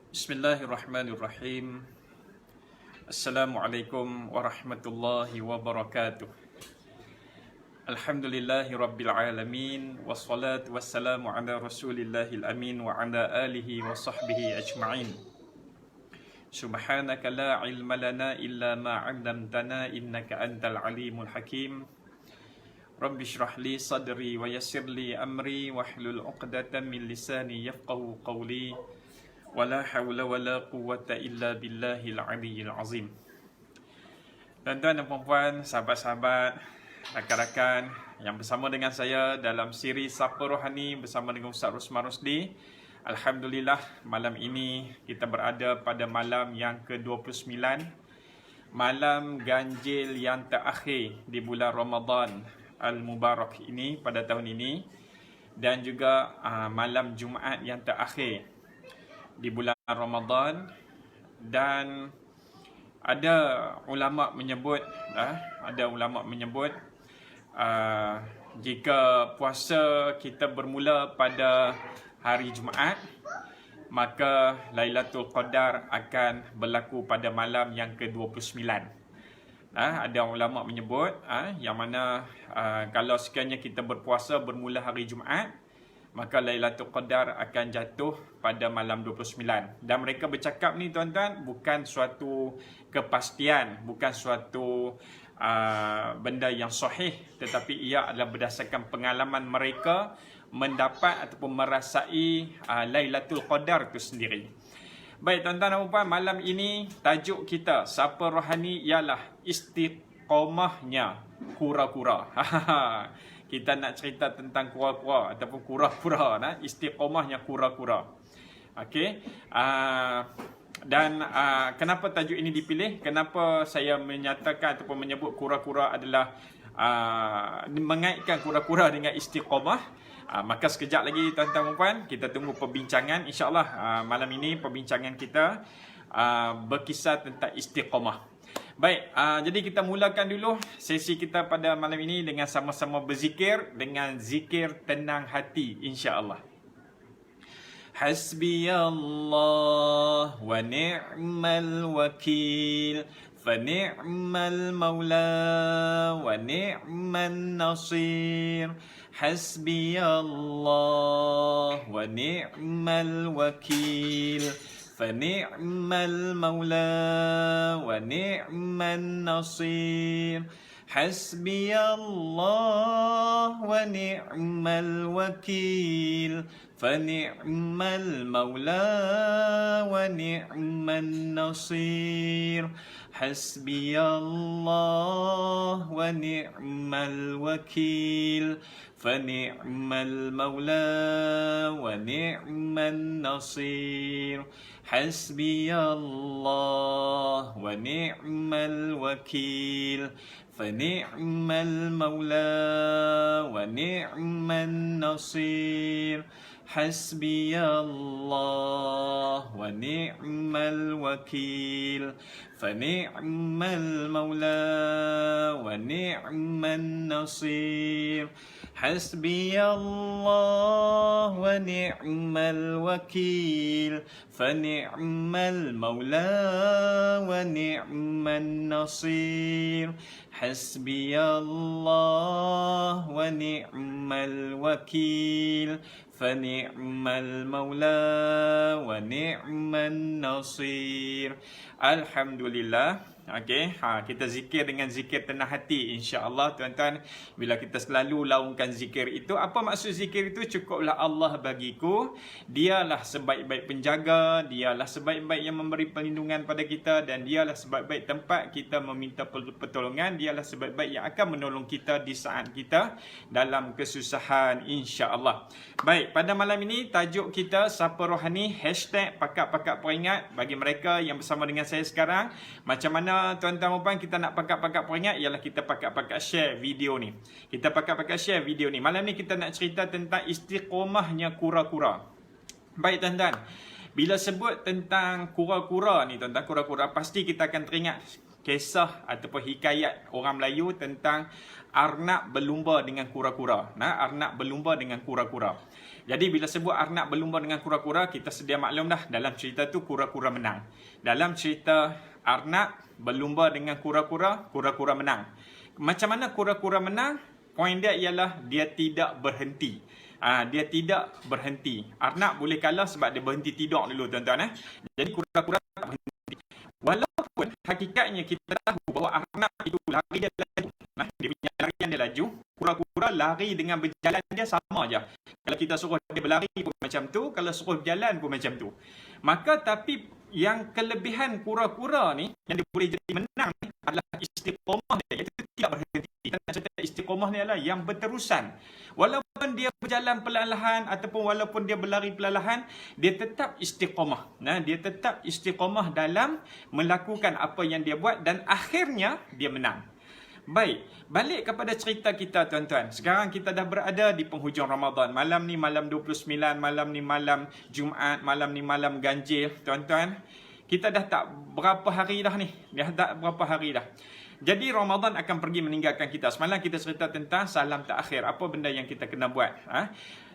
Bismillahirrahmanirrahim. Assalamualaikum warahmatullahi wabarakatuh. Alhamdulillahi rabbil alamin. Wassalatu wassalamu ala rasulillahil amin wa ala alihi wa sahbihi ajma'in. Subhanaka la ilma lana illa ma 'allamtana innaka antal alimul hakim. Rabbi shrah li sadri wa yassir li amri wahlul 'uqdatam min lisani yafqahu qawli. Wala hawla wala quwwata illa billahil aliyyil azim. Tuan-tuan dan puan-puan, sahabat-sahabat, rakan-rakan yang bersama dengan saya dalam siri Sapa Rohani bersama dengan Ustaz Rosman Rosli. Alhamdulillah, malam ini kita berada pada malam yang ke-29, malam ganjil yang terakhir di bulan Ramadan Al-Mubarak ini pada tahun ini, dan juga malam Jumaat yang terakhir di bulan Ramadan. Dan ada ulama menyebut jika puasa kita bermula pada hari Jumaat, maka Lailatul Qadar akan berlaku pada malam yang ke-29. Ada ulama menyebut yang mana kalau sekiranya kita berpuasa bermula hari Jumaat, maka Lailatul Qadar akan jatuh pada malam 29. Dan mereka bercakap ni tuan-tuan, bukan suatu kepastian, bukan suatu benda yang sahih, tetapi ia adalah berdasarkan pengalaman mereka mendapat ataupun merasai Lailatul Qadar itu sendiri. Baik tuan-tuan dan puan, malam ini tajuk kita Sapa Rohani ialah istiqamahnya kura-kura. Kita nak cerita tentang kura-kura ataupun kura-kura, istiqamahnya kura-kura. Okey. Dan kenapa tajuk ini dipilih? Kenapa saya menyatakan ataupun menyebut kura-kura adalah mengaitkan kura-kura dengan istiqamah? Maka sekejap lagi tuan-tuan dan puan, kita tunggu perbincangan. InsyaAllah malam ini perbincangan kita berkisar tentang istiqamah. Baik, jadi kita mulakan dulu sesi kita pada malam ini dengan sama-sama berzikir dengan zikir tenang hati, insya-Allah. Hasbiyallah wa ni'mal wakil, fa ni'mal maula wa ni'man nasir. Hasbiyallah wa ni'mal wakil, فنعم المولى ونعم النصير. حسبي الله ونعم الوكيل فنعم المولى ونعم النصير. حسبي الله ونعم الوكيل فنعم المولى ونعم النصير. حسبي الله ونعم الوكيل فنعم المولى ونعم النصير. حسبي الله ونعم الوكيل فنعم المولى ونعم النصير. حسبي الله ونعم الوكيل فنعم المولى ونعم النصير. حسبي الله ونعم الوكيل فنعم المولى ونعم النصير. Alhamdulillah. Okey, kita zikir dengan zikir tenang hati, insya-Allah tuan-tuan. Bila kita selalu laungkan zikir itu, apa maksud zikir itu? Cukuplah Allah bagiku, dialah sebaik-baik penjaga, dialah sebaik-baik yang memberi perlindungan pada kita, dan dialah sebaik-baik tempat kita meminta pertolongan, dialah sebaik-baik yang akan menolong kita di saat kita dalam kesusahan, insya-Allah. Baik, pada malam ini tajuk kita Sapa Rohani #pakat-pakat peringat. Bagi mereka yang bersama dengan saya sekarang, macam mana tuan-tuan dan puan kita nak pakat-pakat peringat? Ialah kita pakat-pakat share video ni. Kita pakat-pakat share video ni. Malam ni kita nak cerita tentang istiqamahnya kura-kura. Baik tuan-tuan, bila sebut tentang kura-kura ni tuan-tuan, kura-kura, pasti kita akan teringat kisah ataupun hikayat orang Melayu tentang arnab berlumba dengan kura-kura. Arnab berlumba dengan kura-kura. Jadi bila sebut Arnab berlumba dengan kura-kura, kita sedia maklum dah dalam cerita tu kura-kura menang. Dalam cerita Arnab berlumba dengan kura-kura, kura-kura menang. Macam mana kura-kura menang? Poin dia ialah dia tidak berhenti. Dia tidak berhenti. Arnab boleh kalah sebab dia berhenti tidur dulu, tuan-tuan. Jadi kura-kura tak berhenti. Walaupun hakikatnya kita tahu bahawa Arnab itu lari dia laju. Dia punya larian dia laju. Kura-kura lari dengan berjalan dia sama aja. Kalau kita suruh dia berlari pun macam tu, kalau suruh berjalan pun macam tu. Maka tapi yang kelebihan kura-kura ni, yang dia boleh jadi menang ni, adalah istiqamah dia, iaitu tidak berhenti. Dan cerita istiqamah ni adalah yang berterusan. Walaupun dia berjalan perlahan ataupun walaupun dia berlari perlahan, dia tetap istiqamah. Dia tetap istiqamah dalam melakukan apa yang dia buat dan akhirnya dia menang. Baik, balik kepada cerita kita, tuan-tuan. Sekarang kita dah berada di penghujung Ramadan. Malam ni malam 29, malam ni malam Jumaat, malam ni malam ganjil, tuan-tuan. Kita dah tak berapa hari dah ni. Dah tak berapa hari dah. Jadi Ramadan akan pergi meninggalkan kita. Semalam kita cerita tentang salam terakhir. Apa benda yang kita kena buat?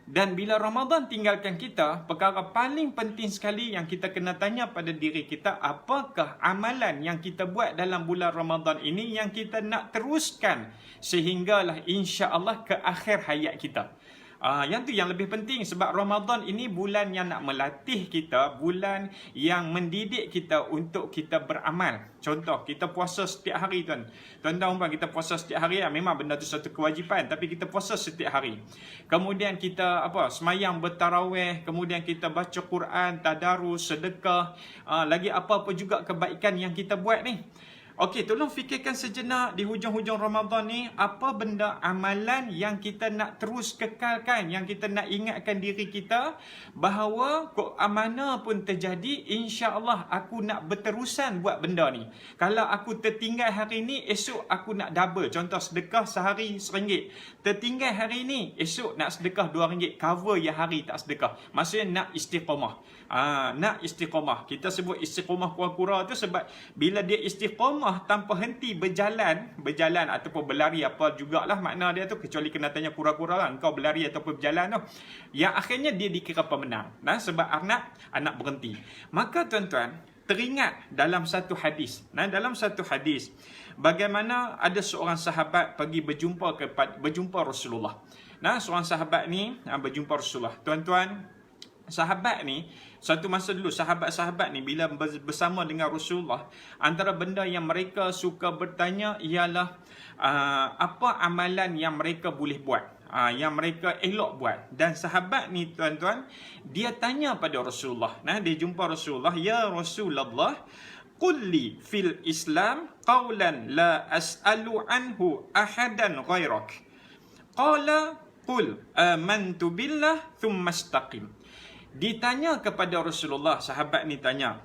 Dan bila Ramadan tinggalkan kita, perkara paling penting sekali yang kita kena tanya pada diri kita, apakah amalan yang kita buat dalam bulan Ramadan ini yang kita nak teruskan sehinggalah insya-Allah ke akhir hayat kita. Yang tu yang lebih penting, sebab Ramadan ini bulan yang nak melatih kita, bulan yang mendidik kita untuk kita beramal. Contoh, kita puasa setiap hari, tuan-tuan, kita puasa setiap hari, memang benda tu satu kewajipan, tapi kita puasa setiap hari. Kemudian kita semayang bertarawih, kemudian kita baca Quran, tadarus, sedekah, lagi apa-apa juga kebaikan yang kita buat ni. Okey, tolong fikirkan sejenak di hujung-hujung Ramadan ni, apa benda amalan yang kita nak terus kekalkan, yang kita nak ingatkan diri kita bahawa mana pun terjadi, insya-Allah aku nak berterusan buat benda ni. Kalau aku tertinggal hari ni, esok aku nak double. Contoh, sedekah sehari RM1. Tertinggal hari ni, esok nak sedekah RM2. Cover yang hari tak sedekah. Maksudnya nak istiqamah. Nak istiqamah. Kita sebut istiqamah kura-kura tu sebab bila dia istiqamah tanpa henti berjalan ataupun berlari, apa jugalah makna dia tu, kecuali kena tanya kura-kura lah, engkau berlari ataupun berjalan tu, yang akhirnya dia dikira pemenang. Sebab anak berhenti. Maka tuan-tuan, teringat dalam satu hadis. Dalam satu hadis, bagaimana ada seorang sahabat pergi berjumpa Rasulullah. Seorang sahabat ni berjumpa Rasulullah. Tuan-tuan, sahabat ni, satu masa dulu sahabat-sahabat ni bila bersama dengan Rasulullah, antara benda yang mereka suka bertanya ialah apa amalan yang mereka boleh buat, yang mereka elok buat. Dan sahabat ni, tuan-tuan, dia tanya pada Rasulullah. Dia jumpa Rasulullah, "Ya Rasulullah, qulli fil Islam qawlan la as'alu anhu ahadan ghairak." Qala qul amantu billah thumma istaqim. Ditanya kepada Rasulullah, sahabat ni tanya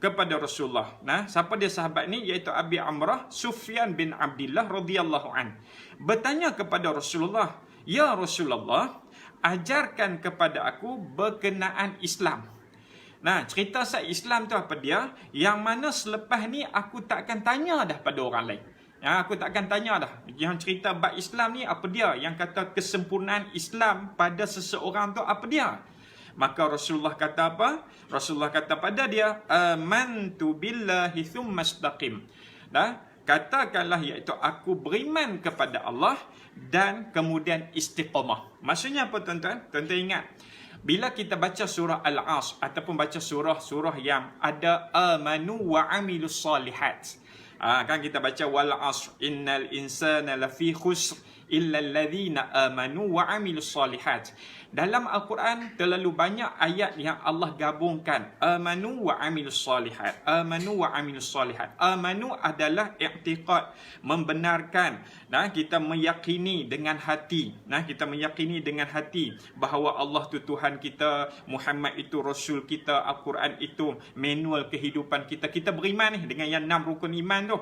kepada Rasulullah. Siapa dia sahabat ni? Iaitu Abi Amrah Sufyan bin Abdullah radhiyallahu an. Bertanya kepada Rasulullah, "Ya Rasulullah, ajarkan kepada aku berkenaan Islam." Cerita saya Islam tu apa dia? Yang mana selepas ni aku takkan tanya dah pada orang lain. Aku takkan tanya dah. Yang cerita bab Islam ni apa dia? Yang kata kesempurnaan Islam pada seseorang tu apa dia? Maka Rasulullah kata apa? Rasulullah kata pada dia, "Amantu billahi thumma istaqim." Katakanlah, iaitu aku beriman kepada Allah dan kemudian istiqamah. Maksudnya apa, tuan-tuan? Tuan-tuan ingat, bila kita baca surah Al-Asr ataupun baca surah-surah yang ada amanu wa amilus salihat, kan kita baca wal asr innal insana lafi khusr illa alladhina amanu wa amilus salihat. Dalam Al-Quran terlalu banyak ayat yang Allah gabungkan amanu wa amilus salihat. Amanu wa amilus salihat. Amanu adalah i'tiqad, membenarkan. Kita meyakini dengan hati. Kita meyakini dengan hati bahawa Allah itu Tuhan kita, Muhammad itu Rasul kita, Al-Quran itu manual kehidupan kita. Kita beriman dengan yang 6 rukun iman tu.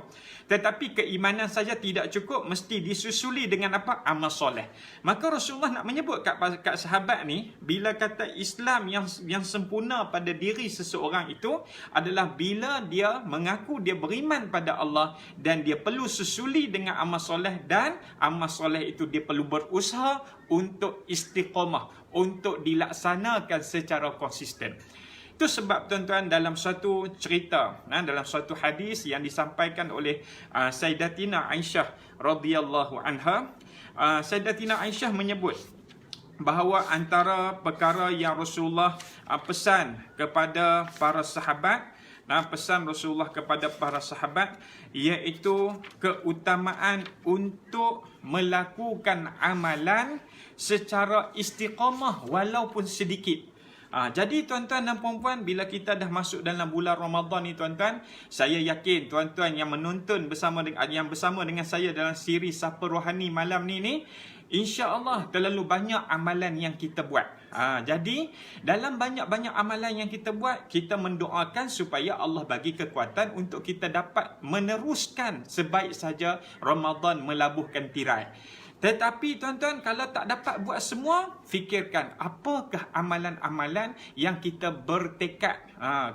Tetapi keimanan saja tidak cukup, mesti disusuli dengan dengan apa? Amal soleh. Maka Rasulullah nak menyebut kat sahabat ni, bila kata Islam yang sempurna pada diri seseorang itu adalah bila dia mengaku dia beriman pada Allah dan dia perlu susuli dengan amal soleh, dan amal soleh itu dia perlu berusaha untuk istiqamah, untuk dilaksanakan secara konsisten. Itu sebab tuan-tuan, dalam suatu cerita, dalam suatu hadis yang disampaikan oleh Sayyidatina Aisyah radhiyallahu anha, Sayyidatina Aisyah menyebut bahawa antara perkara yang Rasulullah pesan kepada para sahabat, pesan Rasulullah kepada para sahabat, iaitu keutamaan untuk melakukan amalan secara istiqamah walaupun sedikit. Jadi tuan-tuan dan puan-puan, bila kita dah masuk dalam bulan Ramadan ni tuan-tuan, saya yakin tuan-tuan yang menonton bersama dengan saya dalam siri Sapa Rohani malam ni, insya-Allah terlalu banyak amalan yang kita buat. Jadi dalam banyak-banyak amalan yang kita buat, kita mendoakan supaya Allah bagi kekuatan untuk kita dapat meneruskan sebaik saja Ramadan melabuhkan tirai. Tetapi tuan-tuan, kalau tak dapat buat semua, fikirkan apakah amalan-amalan yang kita bertekad,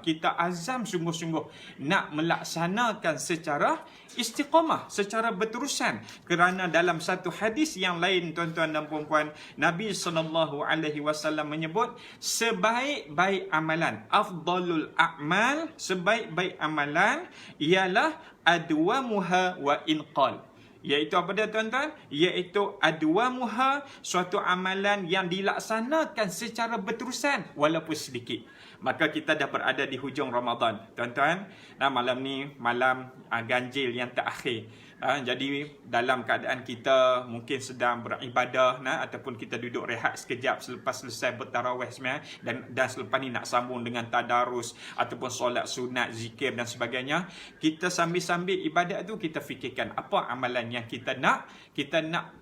kita azam sungguh-sungguh nak melaksanakan secara istiqamah, secara berterusan. Kerana dalam satu hadis yang lain tuan-tuan dan puan-puan, Nabi SAW menyebut sebaik-baik amalan, afdalul a'mal, sebaik-baik amalan ialah adwamuha wa inqal. Iaitu apa dia tuan-tuan? Iaitu adwamuha, suatu amalan yang dilaksanakan secara berterusan walaupun sedikit. Maka kita dah berada di hujung Ramadan tuan-tuan. Malam ni malam ganjil yang terakhir. Jadi dalam keadaan kita mungkin sedang beribadah, ataupun kita duduk rehat sekejap selepas selesai bertarawih sebenarnya, dan selepas ni nak sambung dengan tadarus ataupun solat sunat, zikir dan sebagainya. Kita sambil-sambil ibadat tu kita fikirkan apa amalan yang kita nak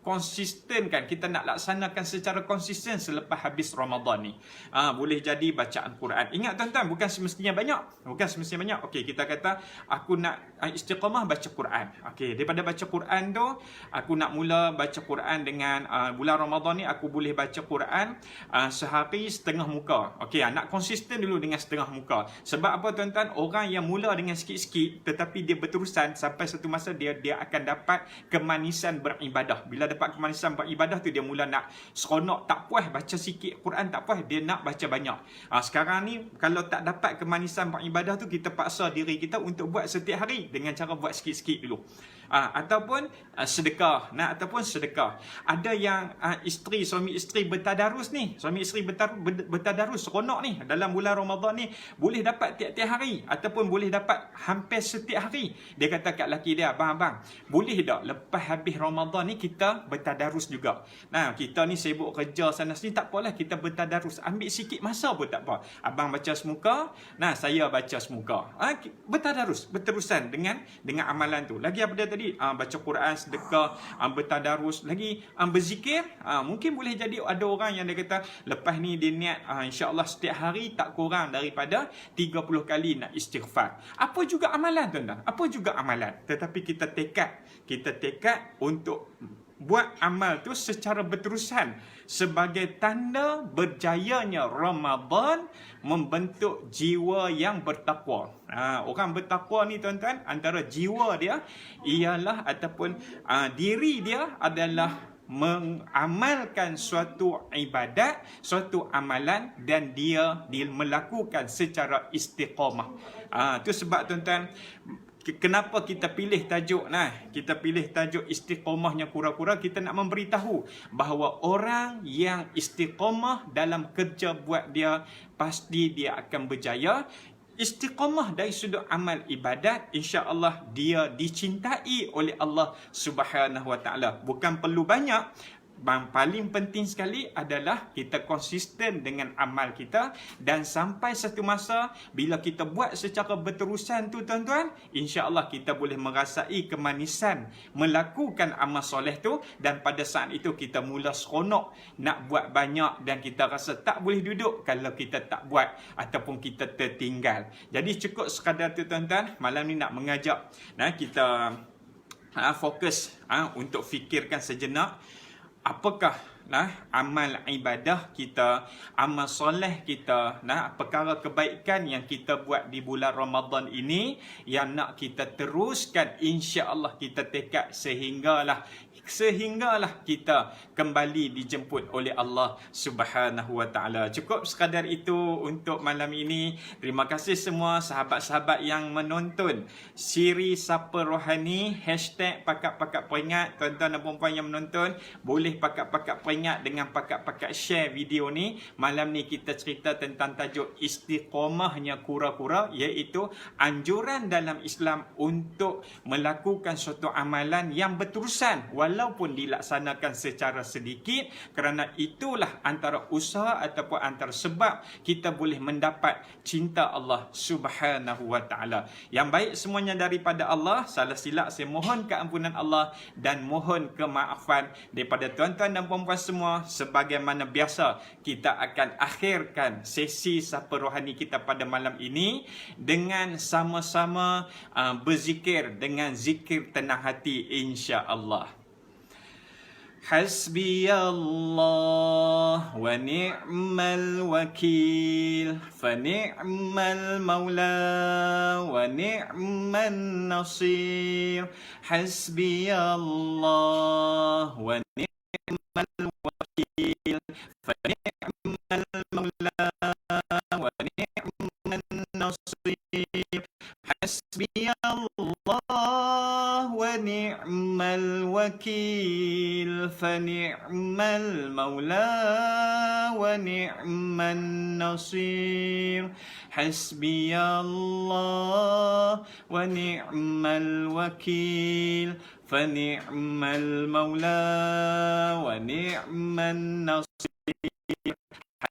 konsistenkan, kita nak laksanakan secara konsisten selepas habis Ramadan ni. Boleh jadi bacaan Quran. Ingat tuan-tuan, bukan semestinya banyak. Okey, kita kata aku nak istiqamah baca Quran. Okey, daripada baca Quran tu, aku nak mula baca Quran dengan bulan Ramadan ni aku boleh baca Quran sehari setengah muka. Okey, nak konsisten dulu dengan setengah muka. Sebab apa tuan-tuan? Orang yang mula dengan sikit-sikit tetapi dia berterusan, sampai satu masa dia akan dapat kemanisan beribadah. Bila dapat kemanisan beribadah tu, dia mula nak seronok, tak puas baca sikit Quran, tak puas, dia nak baca banyak. Sekarang ni kalau tak dapat kemanisan beribadah tu, kita paksa diri kita untuk buat setiap hari dengan cara buat sikit-sikit dulu. Ataupun sedekah, ataupun sedekah. Ada yang suami isteri bertadarus ni, suami isteri bertadarus seronok ni dalam bulan Ramadan ni, boleh dapat tiap-tiap hari ataupun boleh dapat hampir setiap hari. Dia kata kat laki dia, abang, boleh tak lepas habis Ramadan ni kita bertadarus juga? Kita ni sibuk kerja sana sini, tak apalah kita bertadarus, ambil sikit masa pun tak apa. Abang baca semuka, saya baca semuka. Bertadarus, berterusan dengan amalan tu. Lagi apa dia tadi? Baca Quran, sedekah, bertadarus, lagi berzikir. Mungkin boleh jadi ada orang yang dia kata lepas ni dia niat insya-Allah setiap hari tak kurang daripada 30 kali nak istighfar. Apa juga amalan tuan-tuan? Apa juga amalan? Tetapi kita tekad untuk buat amal tu secara berterusan sebagai tanda berjayanya Ramadan membentuk jiwa yang bertakwa. Orang bertakwa ni tuan-tuan, antara jiwa dia ialah ataupun diri dia adalah mengamalkan suatu ibadat, suatu amalan, dan dia melakukan secara istiqamah. Itu sebab tuan-tuan, kenapa kita pilih tajuk kita pilih tajuk istiqamahnya kura-kura. Kita nak memberitahu bahawa orang yang istiqamah dalam kerja buat dia, pasti dia akan berjaya. Istiqamah dari sudut amal ibadat, insya-Allah dia dicintai oleh Allah Subhanahu Wa Taala. Bukan perlu banyak, yang paling penting sekali adalah kita konsisten dengan amal kita, dan sampai satu masa bila kita buat secara berterusan tu tuan-tuan, insya-Allah kita boleh merasai kemanisan melakukan amal soleh tu, dan pada saat itu kita mula seronok nak buat banyak, dan kita rasa tak boleh duduk kalau kita tak buat ataupun kita tertinggal. Jadi cukup sekadar tu tuan-tuan, malam ni nak mengajak kita fokus untuk fikirkan sejenak apakah amal ibadah kita, amal soleh kita, perkara kebaikan yang kita buat di bulan Ramadan ini yang nak kita teruskan, insya-Allah kita tekad sehinggalah kita kembali dijemput oleh Allah Subhanahu wa taala. Cukup sekadar itu untuk malam ini. Terima kasih semua sahabat-sahabat yang menonton siri Sapa Rohani #pakat-pakat peringat. Tuan-tuan dan puan-puan yang menonton boleh pakat-pakat peringat dengan pakat-pakat share video ni. Malam ni kita cerita tentang tajuk istiqamahnya kura-kura, iaitu anjuran dalam Islam untuk melakukan suatu amalan yang berterusan walaupun dilaksanakan secara sedikit, kerana itulah antara usaha ataupun antara sebab kita boleh mendapat cinta Allah Subhanahu wa taala. Yang baik semuanya daripada Allah. Salah silap saya mohon keampunan Allah dan mohon kemaafan daripada tuan-tuan dan puan-puan semua. Sebagaimana biasa, kita akan akhirkan sesi Sapa Rohani kita pada malam ini dengan sama-sama berzikir dengan zikir tenang hati, insya-Allah. حسبي الله ونعم الوكيل فنعم المولى ونعم النصير حسبي الله ونعم الوكيل فنعم المولى ونعم النصير حسبي الله ونعم الوكيل فنعم المولى ونعم النصير حسبي الله ونعم الوكيل فنعم المولى ونعم النصير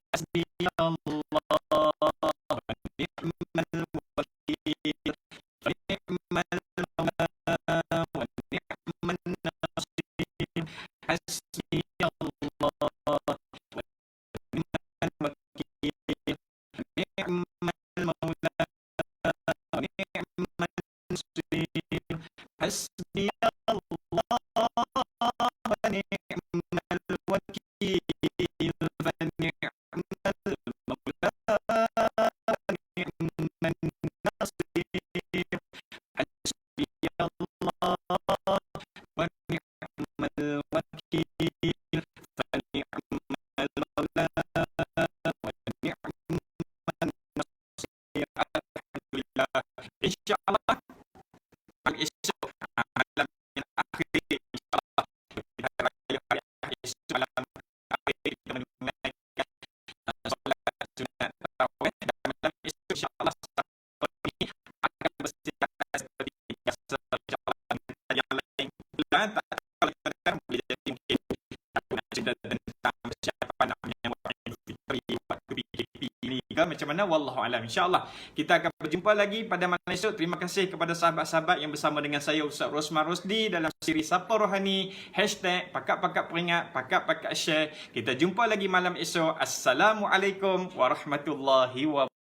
حسبي الله ونعم الوكيل فنعم المولى ونعم النصير حسبي الله ونعم الوكيل نعم المولى ونعم النصير حسبي الله ونعم الوكيل فنعم المولى ونعم النصير حسبي الله ونعم الوكيل فنعم المولى ونعم النصير. Alhamdulillah. InsyaAllah esok malam yang akhir, insyaAllah kita raya hari esok malam akhir kita menunaikan solat sunat tarawih, dan malam esok insyaAllah ini akan bersiaran seperti biasa, insyaAllah. Yang lain pula tak kalau kita boleh jadi mungkin aku nak cerita tentang siapa nak menyambut Idul Fitri waktu PKP ini ke macam mana, wallahualam. InsyaAllah kita akan berjumpa lagi pada malam esok. Terima kasih kepada sahabat-sahabat yang bersama dengan saya Ustaz Rosman Rosdi dalam siri Sapa Rohani #pakat-pakat peringat, pakat-pakat share. Kita jumpa lagi malam esok. Assalamualaikum warahmatullahi wabarakatuh.